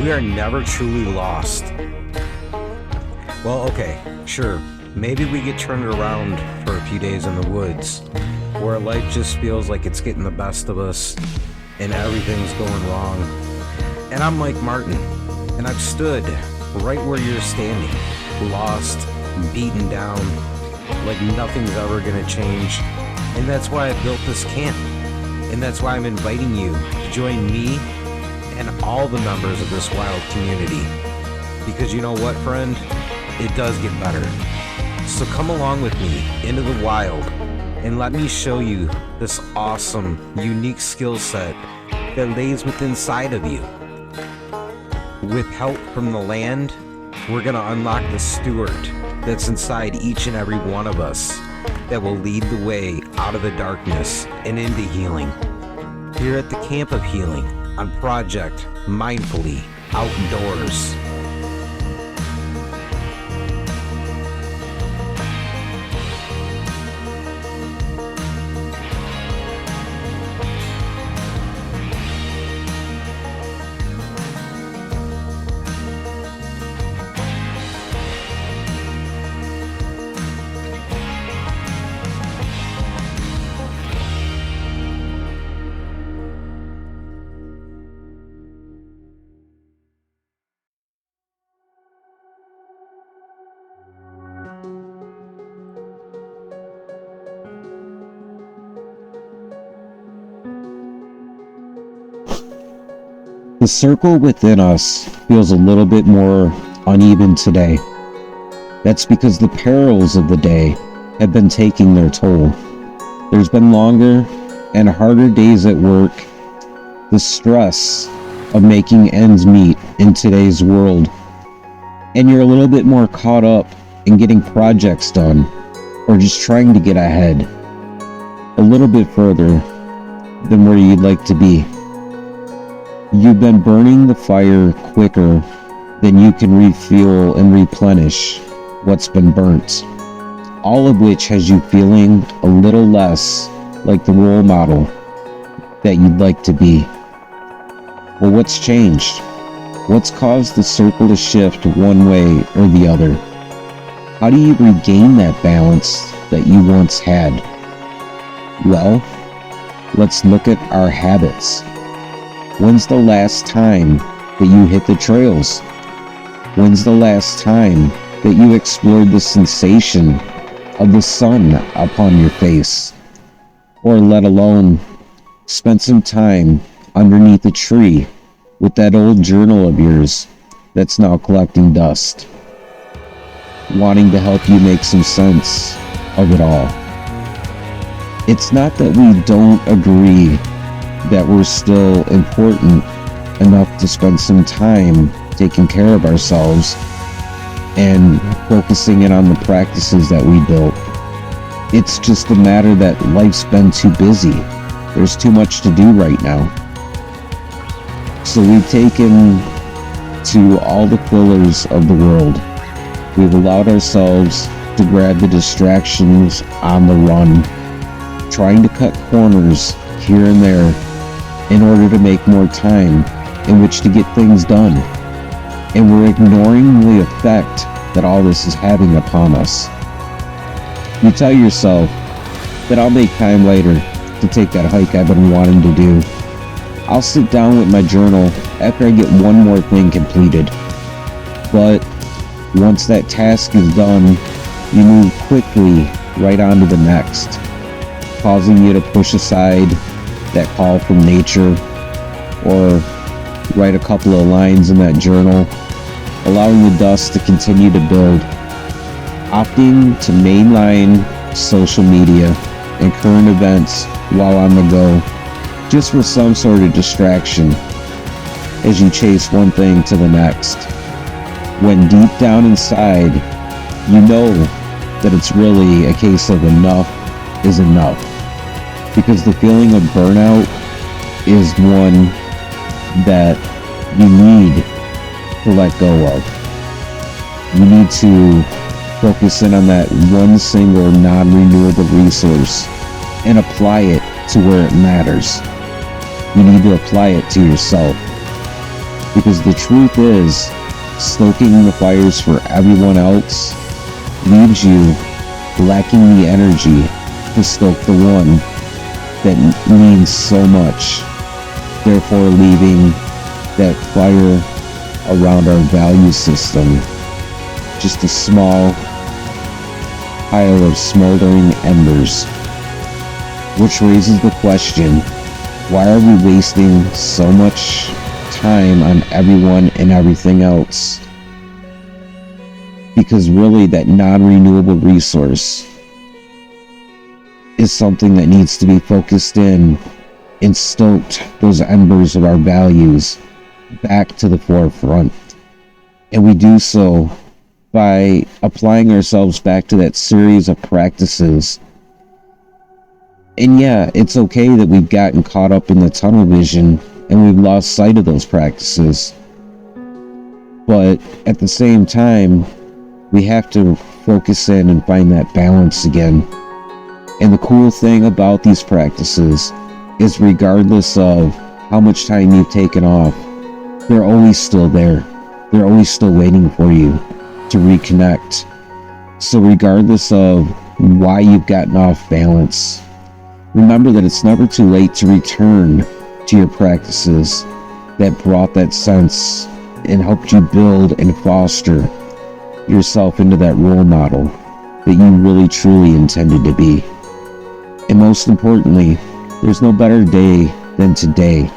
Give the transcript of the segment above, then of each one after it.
We are never truly lost. Well, okay, sure. Maybe we get turned around for a few days in the woods, where life just feels like it's getting the best of us and everything's going wrong. And I'm Mike Martin, and I've stood right where you're standing, lost, beaten down, like nothing's ever gonna change. And that's why I built this camp. And that's why I'm inviting you to join me and all the members of this wild community. Because you know what, friend? It does get better. So come along with me into the wild and let me show you this awesome, unique skill set that lays within inside of you. With help from the land, we're gonna unlock the steward that's inside each and every one of us that will lead the way out of the darkness and into healing. Here at the Camp of Healing on Project Mindfully Outdoors. The circle within us feels a little bit more uneven today. That's because the perils of the day have been taking their toll. There's been longer and harder days at work. The stress of making ends meet in today's world. And you're a little bit more caught up in getting projects done or just trying to get ahead a little bit further than where you'd like to be. You've been burning the fire quicker than you can refuel and replenish what's been burnt. All of which has you feeling a little less like the role model that you'd like to be. Well, what's changed? What's caused the circle to shift one way or the other? How do you regain that balance that you once had? Well, let's look at our habits. When's the last time that you hit the trails? When's the last time that you explored the sensation of the sun upon your face? Or let alone spent some time underneath a tree with that old journal of yours that's now collecting dust, wanting to help you make some sense of it all. It's not that we don't agree that we're still important enough to spend some time taking care of ourselves and focusing in on the practices that we built. It's just a matter that life's been too busy. There's too much to do right now. So we've taken to all the pillars of the world. We've allowed ourselves to grab the distractions on the run, trying to cut corners here and there in order to make more time in which to get things done. And we're ignoring the effect that all this is having upon us. You tell yourself that I'll make time later to take that hike I've been wanting to do. I'll sit down with my journal after I get one more thing completed. But once that task is done, you move quickly right on to the next, causing you to push aside that call from nature, or write a couple of lines in that journal, allowing the dust to continue to build, opting to mainline social media and current events while on the go, just for some sort of distraction as you chase one thing to the next, when deep down inside, you know that it's really a case of enough is enough. Because the feeling of burnout is one that you need to let go of. You need to focus in on that one single non-renewable resource and apply it to where it matters. You need to apply it to yourself. Because the truth is, stoking the fires for everyone else leaves you lacking the energy to stoke the one that means so much, therefore leaving that fire around our value system just a small pile of smoldering embers. Which raises the question, why are we wasting so much time on everyone and everything else? Because really that non-renewable resource is something that needs to be focused in and stoked those embers of our values back to the forefront. And we do so by applying ourselves back to that series of practices. And yeah, it's okay that we've gotten caught up in the tunnel vision and we've lost sight of those practices. But at the same time, we have to focus in and find that balance again. And the cool thing about these practices is regardless of how much time you've taken off, they're always still there. They're always still waiting for you to reconnect. So regardless of why you've gotten off balance, remember that it's never too late to return to your practices that brought that sense and helped you build and foster yourself into that role model that you really truly intended to be. And most importantly, there's no better day than today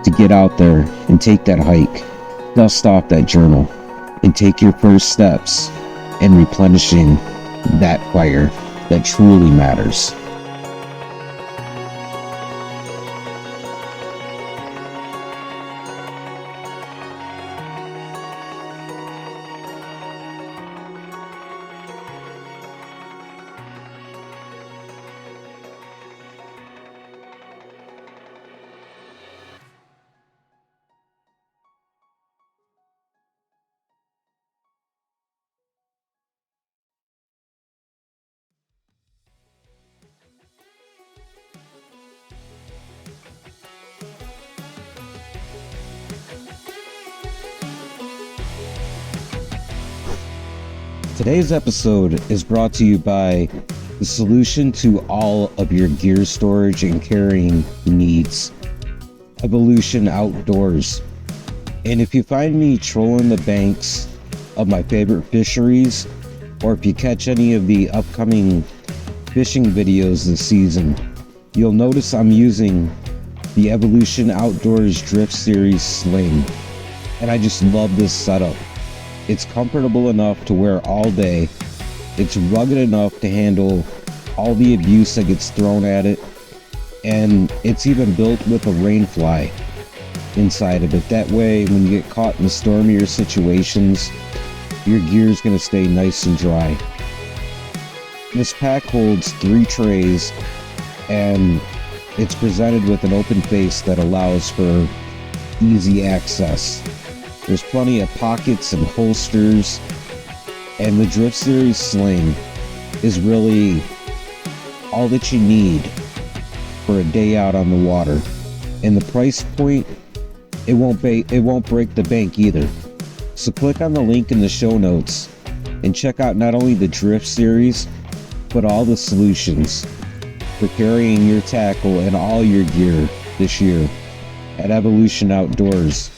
to get out there and take that hike, dust off that journal, and take your first steps in replenishing that fire that truly matters. Today's episode is brought to you by the solution to all of your gear storage and carrying needs, Evolution Outdoors. And if you find me trolling the banks of my favorite fisheries, or if you catch any of the upcoming fishing videos this season, you'll notice I'm using the Evolution Outdoors Drift Series sling. And I just love this setup. It's comfortable enough to wear all day. It's rugged enough to handle all the abuse that gets thrown at it. And it's even built with a rain fly inside of it. That way, when you get caught in stormier situations, your gear's gonna stay nice and dry. This pack holds 3 trays and it's presented with an open face that allows for easy access. There's plenty of pockets and holsters, and the Drift Series sling is really all that you need for a day out on the water. And the price point, it won't break the bank either. So click on the link in the show notes and check out not only the Drift Series, but all the solutions for carrying your tackle and all your gear this year at Evolution Outdoors.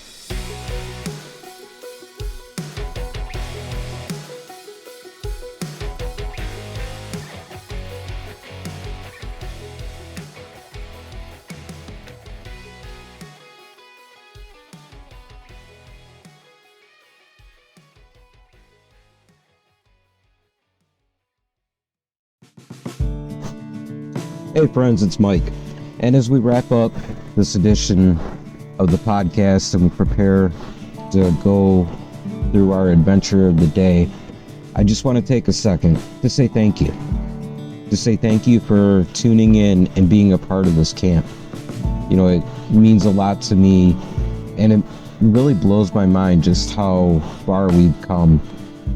Hey friends, it's Mike. And as we wrap up this edition of the podcast and we prepare to go through our adventure of the day, I just want to take a second to say thank you. To say thank you for tuning in and being a part of this camp. You know, it means a lot to me, and it really blows my mind just how far we've come,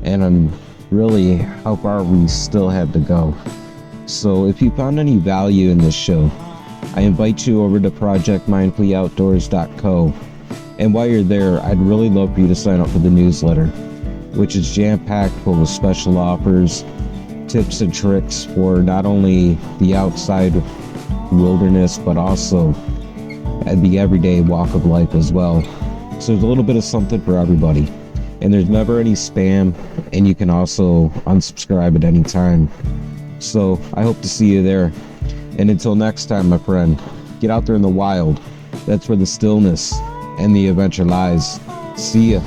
and really how far we still have to go. So if you found any value in this show, I invite you over to projectmindfulloutdoors.co And while you're there, I'd really love for you to sign up for the newsletter, which is jam-packed full of special offers, tips and tricks for not only the outside wilderness, but also the everyday walk of life as well. So there's a little bit of something for everybody. And there's never any spam, and you can also unsubscribe at any time. So I hope to see you there. And until next time, my friend, get out there in the wild. That's where the stillness and the adventure lies. See ya.